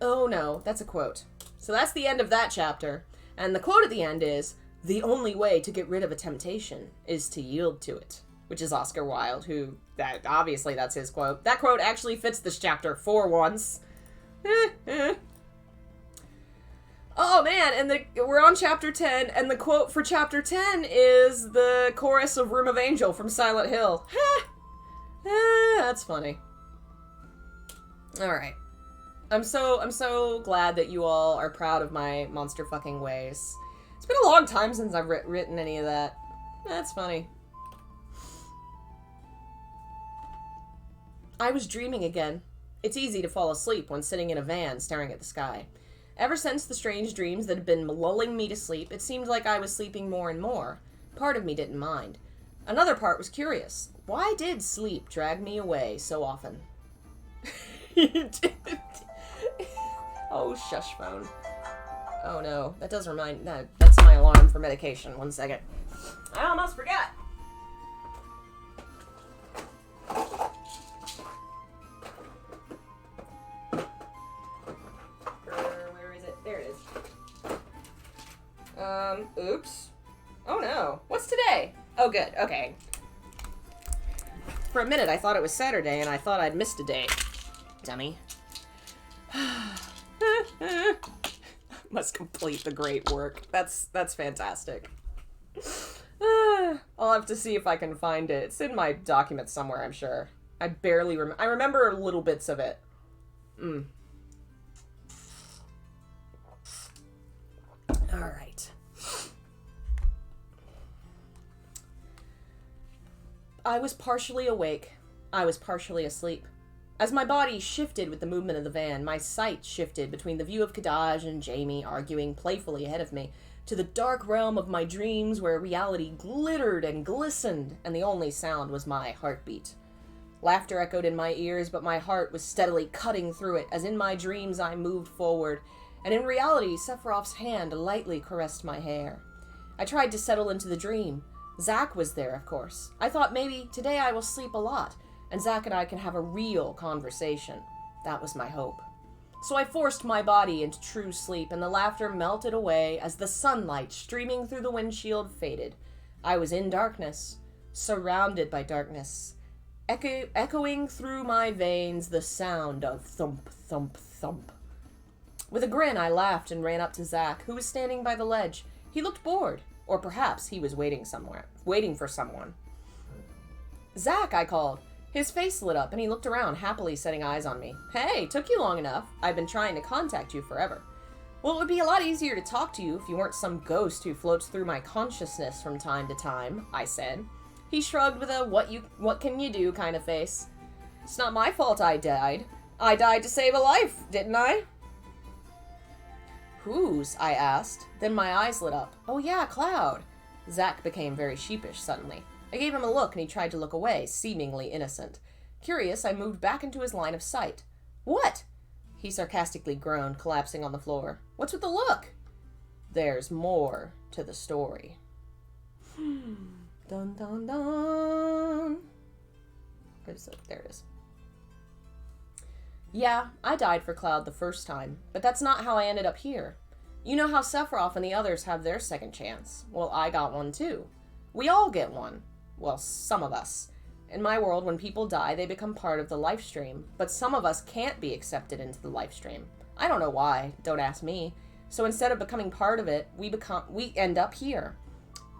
Oh no, that's a quote. So that's the end of that chapter. And the quote at the end is, "The only way to get rid of a temptation is to yield to it." Which is Oscar Wilde, obviously that's his quote. That quote actually fits this chapter for once. Oh man, and we're on chapter 10, and the quote for chapter 10 is the chorus of Room of Angel from Silent Hill. That's funny. Alright. I'm so glad that you all are proud of my monster fucking ways. It's been a long time since I've written any of that. That's funny. I was dreaming again. It's easy to fall asleep when sitting in a van staring at the sky. Ever since the strange dreams that had been lulling me to sleep, it seemed like I was sleeping more and more. Part of me didn't mind. Another part was curious. Why did sleep drag me away so often? Oh, shush phone. Oh no, that does remind... that's my alarm for medication. 1 second. I almost forgot! Oops. Oh no. What's today? Oh, good. Okay. For a minute, I thought it was Saturday, and I thought I'd missed a day. Dummy. Must complete the great work. That's fantastic. I'll have to see if I can find it. It's in my documents somewhere, I'm sure. I barely remember. I remember little bits of it. Alright. I was partially awake. I was partially asleep. As my body shifted with the movement of the van, my sight shifted between the view of Kadaj and Jamie arguing playfully ahead of me to the dark realm of my dreams where reality glittered and glistened, and the only sound was my heartbeat. Laughter echoed in my ears, but my heart was steadily cutting through it as in my dreams I moved forward, and in reality Sephiroth's hand lightly caressed my hair. I tried to settle into the dream. Zack was there, of course. I thought maybe today I will sleep a lot, and Zack and I can have a real conversation. That was my hope. So I forced my body into true sleep, and the laughter melted away as the sunlight streaming through the windshield faded. I was in darkness, surrounded by darkness, echoing through my veins the sound of thump, thump, thump. With a grin, I laughed and ran up to Zack, who was standing by the ledge. He looked bored, or perhaps he was waiting for someone. "Zack," I called. His face lit up, and he looked around, happily setting eyes on me. "Hey, took you long enough. I've been trying to contact you forever." "Well, it would be a lot easier to talk to you if you weren't some ghost who floats through my consciousness from time to time," I said. He shrugged with a what can you do kind of face. "It's not my fault I died. I died to save a life, didn't I?" "Whose?" I asked. Then my eyes lit up. "Oh yeah, Cloud." Zack became very sheepish suddenly. I gave him a look, and he tried to look away, seemingly innocent. Curious, I moved back into his line of sight. "What?" He sarcastically groaned, collapsing on the floor. "What's with the look?" "There's more to the story." Dun dun dun. Where's it? There it is. "Yeah, I died for Cloud the first time, but that's not how I ended up here. You know how Sephiroth and the others have their second chance. Well, I got one too. We all get one. Well, some of us. In my world, when people die, they become part of the life stream, but some of us can't be accepted into the life stream. I don't know why, don't ask me. So instead of becoming part of it, we end up here.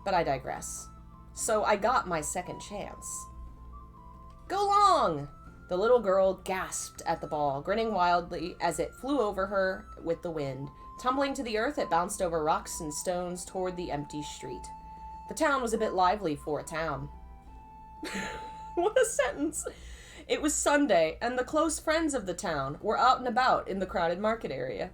But I digress. So I got my second chance. Go long! The little girl gasped at the ball, grinning wildly as it flew over her with the wind. Tumbling to the earth, it bounced over rocks and stones toward the empty street. The town was a bit lively for a town. What a sentence! It was Sunday, and the close friends of the town were out and about in the crowded market area.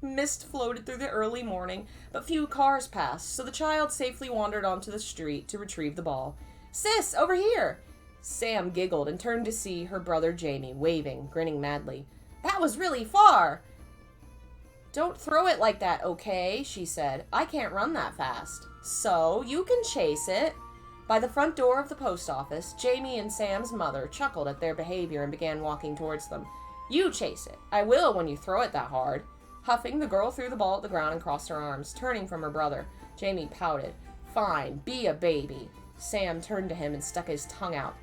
Mist floated through the early morning, but few cars passed, so the child safely wandered onto the street to retrieve the ball. "Sis, over here!" Sam giggled and turned to see her brother Jamie, waving, grinning madly. "That was really far!" "Don't throw it like that, okay?" she said. "I can't run that fast." "So, you can chase it." By the front door of the post office, Jamie and Sam's mother chuckled at their behavior and began walking towards them. "You chase it. I will when you throw it that hard." Huffing, the girl threw the ball at the ground and crossed her arms, turning from her brother. Jamie pouted. "Fine, be a baby." Sam turned to him and stuck her tongue out.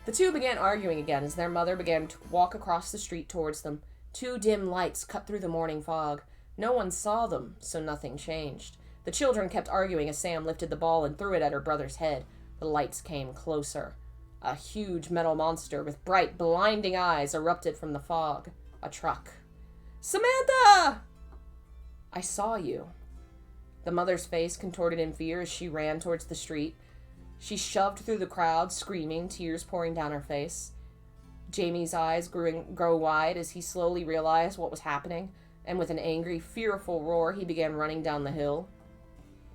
The two began arguing again as their mother began to walk across the street towards them. Two dim lights cut through the morning fog. No one saw them, so nothing changed. The children kept arguing as Sam lifted the ball and threw it at her brother's head. The lights came closer. A huge metal monster with bright, blinding eyes erupted from the fog. A truck. "Samantha!" "I saw you." The mother's face contorted in fear as she ran towards the street. She shoved through the crowd, screaming, tears pouring down her face. Jamie's eyes grew wide as he slowly realized what was happening, and with an angry, fearful roar, he began running down the hill.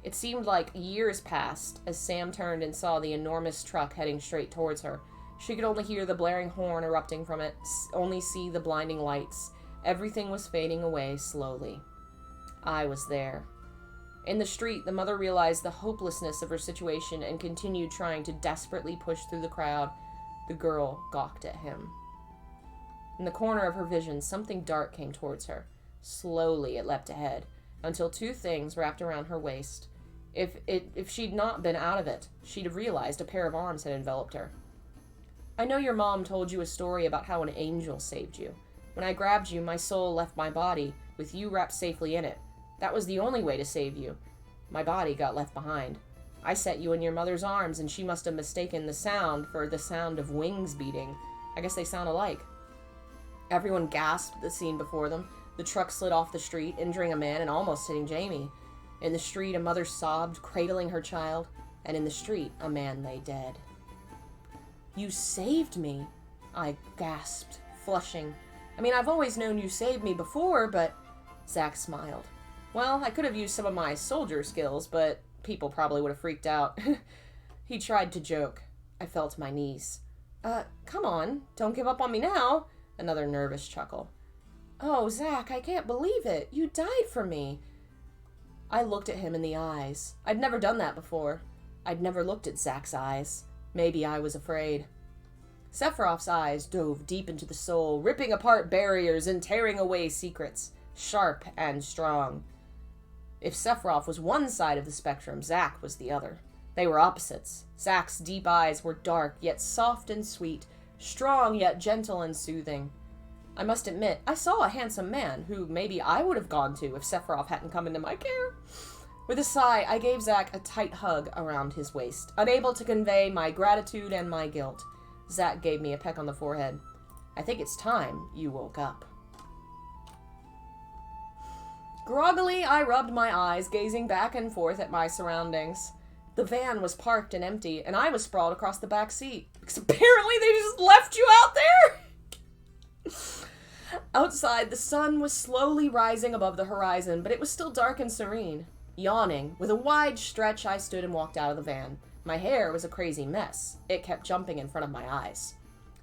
It seemed like years passed as Sam turned and saw the enormous truck heading straight towards her. She could only hear the blaring horn erupting from it, only see the blinding lights. Everything was fading away slowly. I was there. In the street, the mother realized the hopelessness of her situation and continued trying to desperately push through the crowd. The girl gawked at him. In the corner of her vision, something dark came towards her. Slowly, it leapt ahead, until two things wrapped around her waist. If she'd not been out of it, she'd have realized a pair of arms had enveloped her. "I know your mom told you a story about how an angel saved you. When I grabbed you, my soul left my body, with you wrapped safely in it. That was the only way to save you. My body got left behind. I set you in your mother's arms, and she must have mistaken the sound for the sound of wings beating. I guess they sound alike." Everyone gasped at the scene before them. The truck slid off the street, injuring a man and almost hitting Jamie. In the street, a mother sobbed, cradling her child, and in the street, a man lay dead. "You saved me," I gasped, flushing. "I mean, I've always known you saved me before, but..." Zach smiled. "Well, I could have used some of my soldier skills, but people probably would have freaked out." He tried to joke. I fell to my knees. Come on, don't give up on me now." Another nervous chuckle. "Oh, Zach, I can't believe it. You died for me." I looked at him in the eyes. I'd never done that before. I'd never looked at Zach's eyes. Maybe I was afraid. Sephiroth's eyes dove deep into the soul, ripping apart barriers and tearing away secrets, sharp and strong. If Sephiroth was one side of the spectrum, Zach was the other. They were opposites. Zach's deep eyes were dark, yet soft and sweet, strong, yet gentle and soothing. I must admit, I saw a handsome man who maybe I would have gone to if Sephiroth hadn't come into my care. With a sigh, I gave Zach a tight hug around his waist, unable to convey my gratitude and my guilt. Zach gave me a peck on the forehead. "I think it's time you woke up." Groggily, I rubbed my eyes, gazing back and forth at my surroundings. The van was parked and empty, and I was sprawled across the back seat. Because apparently they just left you out there! Outside, the sun was slowly rising above the horizon, but it was still dark and serene. Yawning, with a wide stretch, I stood and walked out of the van. My hair was a crazy mess. It kept jumping in front of my eyes.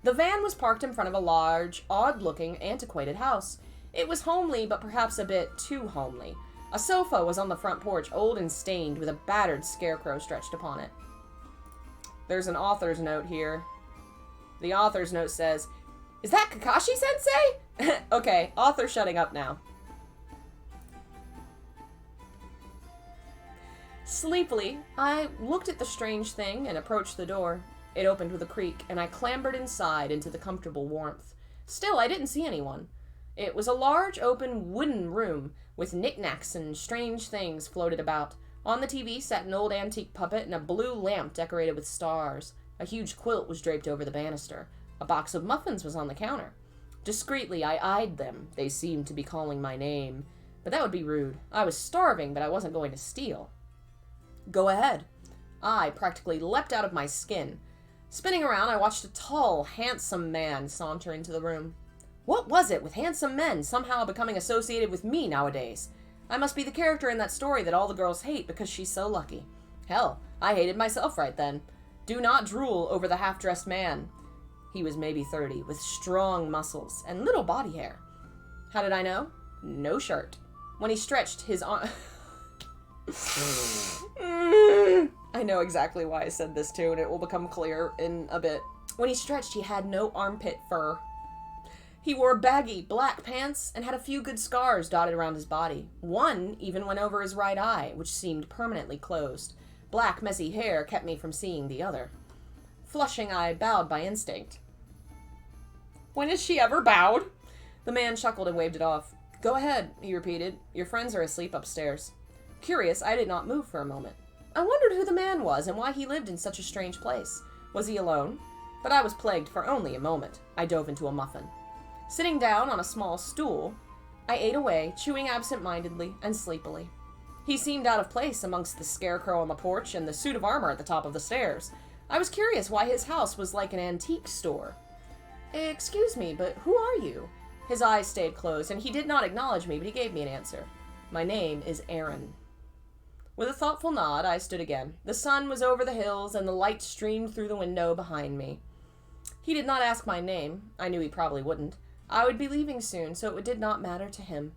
The van was parked in front of a large, odd-looking, antiquated house. It was homely, but perhaps a bit too homely. A sofa was on the front porch, old and stained, with a battered scarecrow stretched upon it. There's an author's note here. The author's note says, "Is that Kakashi-sensei?" Okay, author shutting up now. Sleepily, I looked at the strange thing and approached the door. It opened with a creak, and I clambered inside into the comfortable warmth. Still, I didn't see anyone. It was a large, open, wooden room, with knickknacks and strange things floated about. On the TV sat an old antique puppet and a blue lamp decorated with stars. A huge quilt was draped over the banister. A box of muffins was on the counter. Discreetly, I eyed them. They seemed to be calling my name. But that would be rude. I was starving, but I wasn't going to steal. Go ahead. I practically leapt out of my skin. Spinning around, I watched a tall, handsome man saunter into the room. What was it with handsome men somehow becoming associated with me nowadays? I must be the character in that story that all the girls hate because she's so lucky. Hell, I hated myself right then. Do not drool over the half-dressed man. He was maybe 30, with strong muscles and little body hair. How did I know? No shirt. When he stretched his arm... I know exactly why I said this too, and it will become clear in a bit. When he stretched, he had no armpit fur. He wore baggy black pants and had a few good scars dotted around his body. One even went over his right eye, which seemed permanently closed. Black, messy hair kept me from seeing the other. Flushing, I bowed by instinct. When has she ever bowed? The man chuckled and waved it off. Go ahead, he repeated. Your friends are asleep upstairs. Curious, I did not move for a moment. I wondered who the man was and why he lived in such a strange place. Was he alone? But I was plagued for only a moment. I dove into a muffin. Sitting down on a small stool, I ate away, chewing absent-mindedly and sleepily. He seemed out of place amongst the scarecrow on the porch and the suit of armor at the top of the stairs. I was curious why his house was like an antique store. Excuse me, but who are you? His eyes stayed closed, and he did not acknowledge me, but he gave me an answer. My name is Aaron. With a thoughtful nod, I stood again. The sun was over the hills, and the light streamed through the window behind me. He did not ask my name. I knew he probably wouldn't. I would be leaving soon, so it did not matter to him.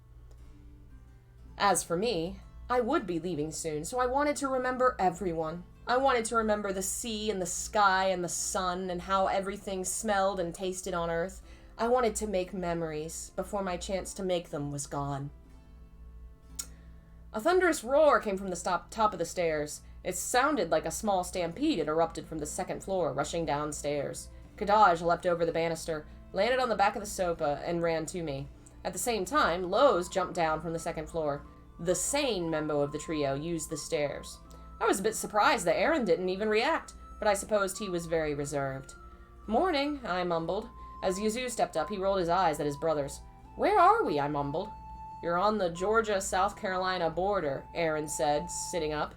As for me, I would be leaving soon, so I wanted to remember everyone. I wanted to remember the sea and the sky and the sun and how everything smelled and tasted on Earth. I wanted to make memories before my chance to make them was gone. A thunderous roar came from the top of the stairs. It sounded like a small stampede had erupted from the second floor, rushing downstairs. Kadaj leapt over the banister, landed on the back of the sofa, and ran to me. At the same time, Lowe's jumped down from the second floor. The sane member of the trio used the stairs. I was a bit surprised that Aaron didn't even react, but I supposed he was very reserved. Morning, I mumbled. As Yazoo stepped up, he rolled his eyes at his brothers. Where are we? I mumbled. You're on the Georgia-South Carolina border, Aaron said, sitting up.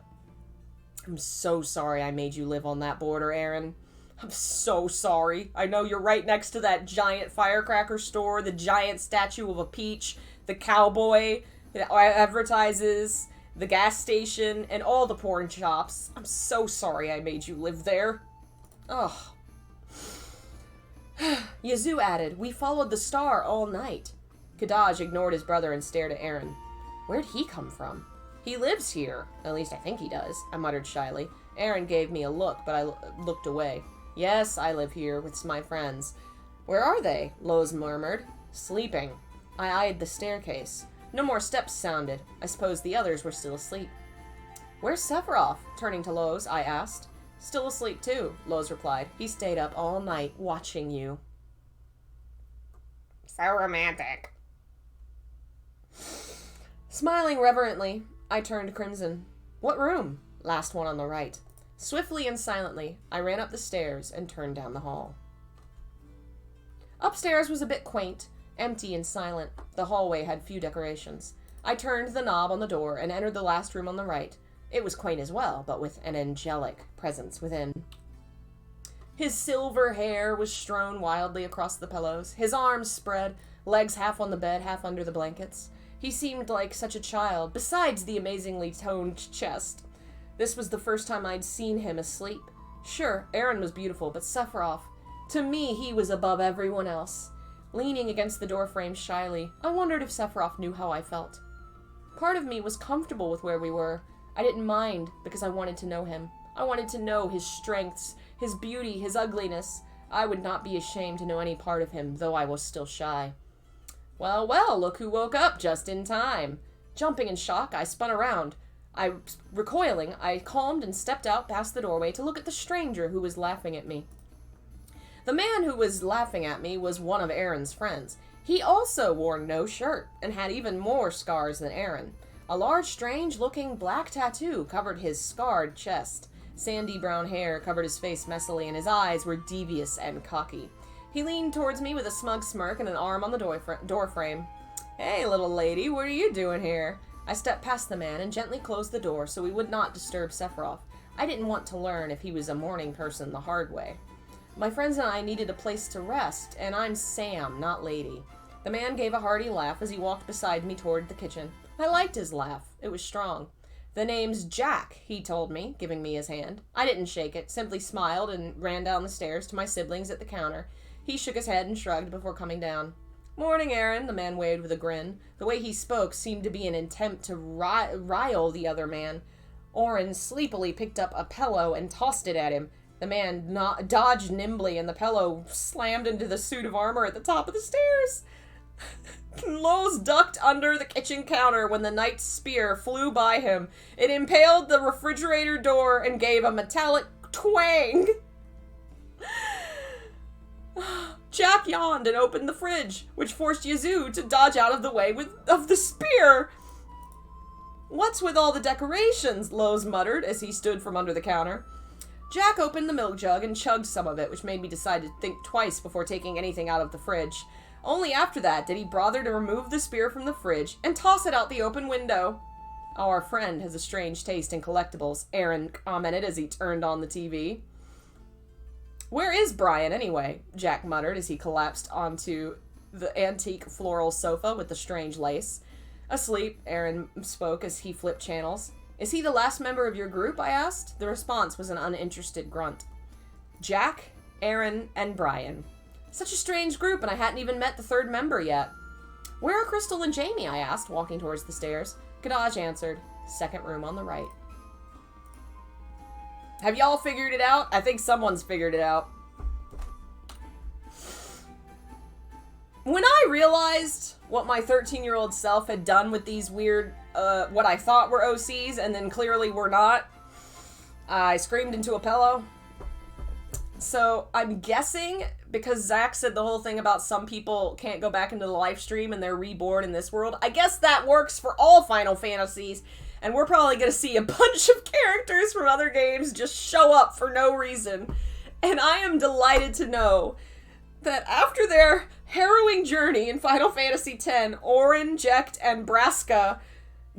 I'm so sorry I made you live on that border, Aaron. I'm so sorry. I know you're right next to that giant firecracker store, the giant statue of a peach, the cowboy that advertises, the gas station, and all the porn shops. I'm so sorry I made you live there. Ugh. Yazoo added, we followed the star all night. Kadaj ignored his brother and stared at Aaron. Where'd he come from? He lives here. At least I think he does, I muttered shyly. Aaron gave me a look, but I looked away. Yes, I live here with my friends. Where are they? Lowe's murmured. Sleeping. I eyed the staircase. No more steps sounded. I suppose the others were still asleep. Where's Sephiroth? Turning to Lowe's, I asked. Still asleep too, Lowe's replied. He stayed up all night watching you. So romantic. Smiling reverently, I turned crimson. What room? Last one on the right. Swiftly and silently, I ran up the stairs and turned down the hall. Upstairs was a bit quaint, empty and silent. The hallway had few decorations. I turned the knob on the door and entered the last room on the right. It was quaint as well, but with an angelic presence within. His silver hair was strewn wildly across the pillows, his arms spread, legs half on the bed, half under the blankets. He seemed like such a child, besides the amazingly toned chest. This was the first time I'd seen him asleep. Sure, Aaron was beautiful, but Sephiroth, to me, he was above everyone else. Leaning against the doorframe shyly, I wondered if Sephiroth knew how I felt. Part of me was comfortable with where we were. I didn't mind, because I wanted to know him. I wanted to know his strengths, his beauty, his ugliness. I would not be ashamed to know any part of him, though I was still shy. Well, well, look who woke up just in time. Jumping in shock, I spun around. Recoiling, I calmed and stepped out past the doorway to look at the stranger who was laughing at me. The man who was laughing at me was one of Aaron's friends. He also wore no shirt and had even more scars than Aaron. A large, strange-looking black tattoo covered his scarred chest. Sandy brown hair covered his face messily, and his eyes were devious and cocky. He leaned towards me with a smug smirk and an arm on the door frame. "Hey, little lady, what are you doing here?" I stepped past the man and gently closed the door so we would not disturb Sephiroth. I didn't want to learn if he was a morning person the hard way. My friends and I needed a place to rest, and I'm Sam, not Lady. The man gave a hearty laugh as he walked beside me toward the kitchen. I liked his laugh. It was strong. "The name's Jack," he told me, giving me his hand. I didn't shake it, simply smiled and ran down the stairs to my siblings at the counter. He shook his head and shrugged before coming down. "Morning, Aaron," the man waved with a grin. The way he spoke seemed to be an attempt to rile the other man. Oren sleepily picked up a pillow and tossed it at him. The man dodged nimbly, and the pillow slammed into the suit of armor at the top of the stairs. Lowe's ducked under the kitchen counter when the knight's spear flew by him. It impaled the refrigerator door and gave a metallic twang. Jack yawned and opened the fridge, which forced Yazoo to dodge out of the way of the spear. "What's with all the decorations?" Lowe's muttered as he stood from under the counter. Jack opened the milk jug and chugged some of it, which made me decide to think twice before taking anything out of the fridge. Only after that did he bother to remove the spear from the fridge and toss it out the open window. "Our friend has a strange taste in collectibles," Aaron commented as he turned on the TV. "Where is Brian, anyway?" Jack muttered as he collapsed onto the antique floral sofa with the strange lace. "Asleep," Aaron spoke as he flipped channels. "Is he the last member of your group?" I asked. The response was an uninterested grunt. Jack, Aaron, and Brian. Such a strange group, and I hadn't even met the third member yet. "Where are Crystal and Jamie?" I asked, walking towards the stairs. Kadaj answered, "Second room on the right." Have y'all figured it out? I think someone's figured it out. When I realized what my 13-year-old self had done with these weird, what I thought were OCs and then clearly were not, I screamed into a pillow. So I'm guessing because Zach said the whole thing about some people can't go back into the live stream and they're reborn in this world, I guess that works for all Final Fantasies. And we're probably going to see a bunch of characters from other games just show up for no reason. And I am delighted to know that after their harrowing journey in Final Fantasy X, Orin, Jecht, and Braska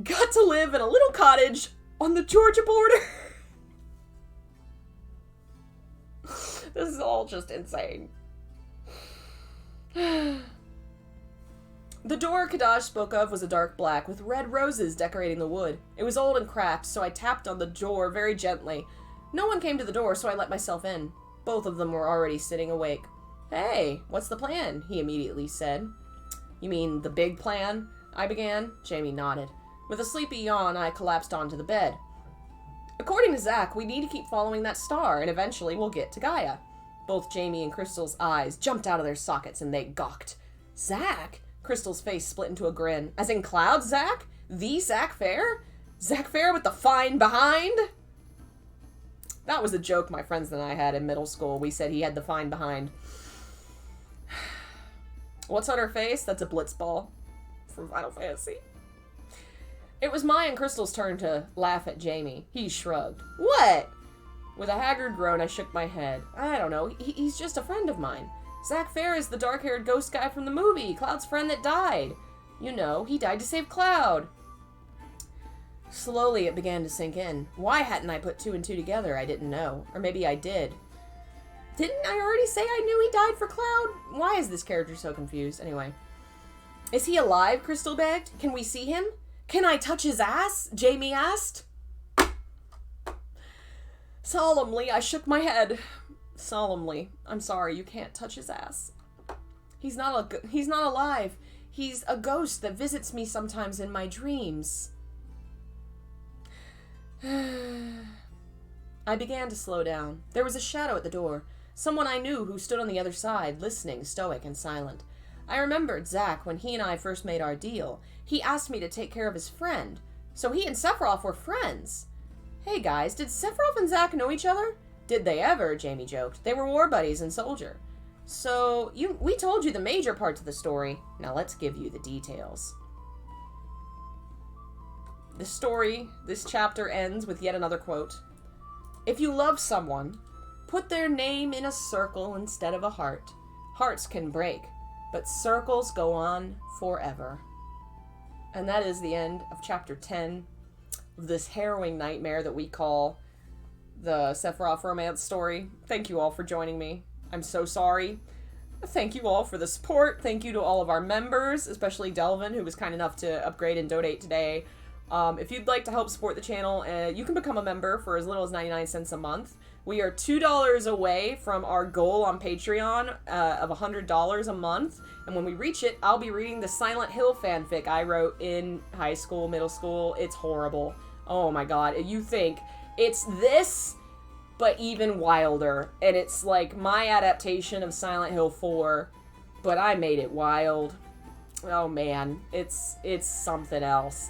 got to live in a little cottage on the Georgia border. This is all just insane. The door Kadaj spoke of was a dark black, with red roses decorating the wood. It was old and cracked, so I tapped on the door very gently. No one came to the door, so I let myself in. Both of them were already sitting awake. "Hey, what's the plan?" he immediately said. "You mean the big plan?" I began. Jamie nodded. With a sleepy yawn, I collapsed onto the bed. "According to Zach, we need to keep following that star, and eventually we'll get to Gaia." Both Jamie and Crystal's eyes jumped out of their sockets, and they gawked. "Zach?" Crystal's face split into a grin. "As in Cloud Zach? The Zach Fair? Zach Fair with the fine behind?" That was a joke my friends and I had in middle school. We said he had the fine behind. What's on her face? That's a blitzball from Final Fantasy. It was my and Crystal's turn to laugh at Jamie. He shrugged. "What?" With a haggard groan, I shook my head. "I don't know. He's just a friend of mine. Zach Fair is the dark-haired ghost guy from the movie, Cloud's friend that died. You know, he died to save Cloud." Slowly, it began to sink in. Why hadn't I put two and two together? I didn't know. Or maybe I did. Didn't I already say I knew he died for Cloud? Why is this character so confused? Anyway. "Is he alive?" Crystal begged. "Can we see him?" "Can I touch his ass?" Jamie asked. Solemnly, I shook my head. Solemnly. "I'm sorry, you can't touch his ass. He's not alive. He's a ghost that visits me sometimes in my dreams." I began to slow down. There was a shadow at the door. Someone I knew who stood on the other side, listening, stoic and silent. I remembered Zach when he and I first made our deal. He asked me to take care of his friend. So he and Sephiroth were friends. Hey guys, did Sephiroth and Zack know each other? Did they ever? Jamie joked. They were war buddies in Soldier. So, we told you the major parts of the story. Now let's give you the details. The story, this chapter ends with yet another quote. If you love someone, put their name in a circle instead of a heart. Hearts can break, but circles go on forever. And that is the end of chapter 10 of this harrowing nightmare that we call the Sephiroth romance story. Thank you all for joining me. I'm so sorry. Thank you all for the support. Thank you to all of our members, especially Delvin, who was kind enough to upgrade and donate today. If you'd like to help support the channel, you can become a member for as little as 99 cents a month. We are $2 away from our goal on Patreon of $100 a month. And when we reach it, I'll be reading the Silent Hill fanfic I wrote in high school, middle school. It's horrible. Oh my god. You think it's this, but even wilder. And it's like my adaptation of Silent Hill 4, but I made it wild. Oh man, it's something else.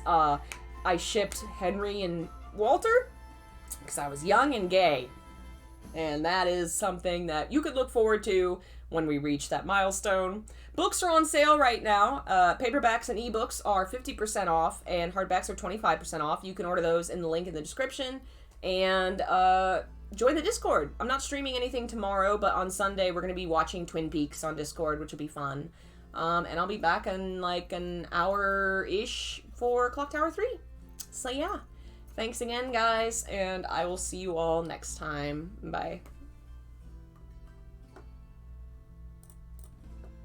I shipped Henry and Walter because I was young and gay. And that is something that you could look forward to when we reach that milestone. Books are on sale right now. Paperbacks and ebooks are 50% off, and hardbacks are 25% off. You can order those in the link in the description. And join the Discord. I'm not streaming anything tomorrow, but on Sunday we're going to be watching Twin Peaks on Discord, which will be fun. And I'll be back in like an hour-ish for Clock Tower 3. So yeah, thanks again, guys, and I will see you all next time. Bye.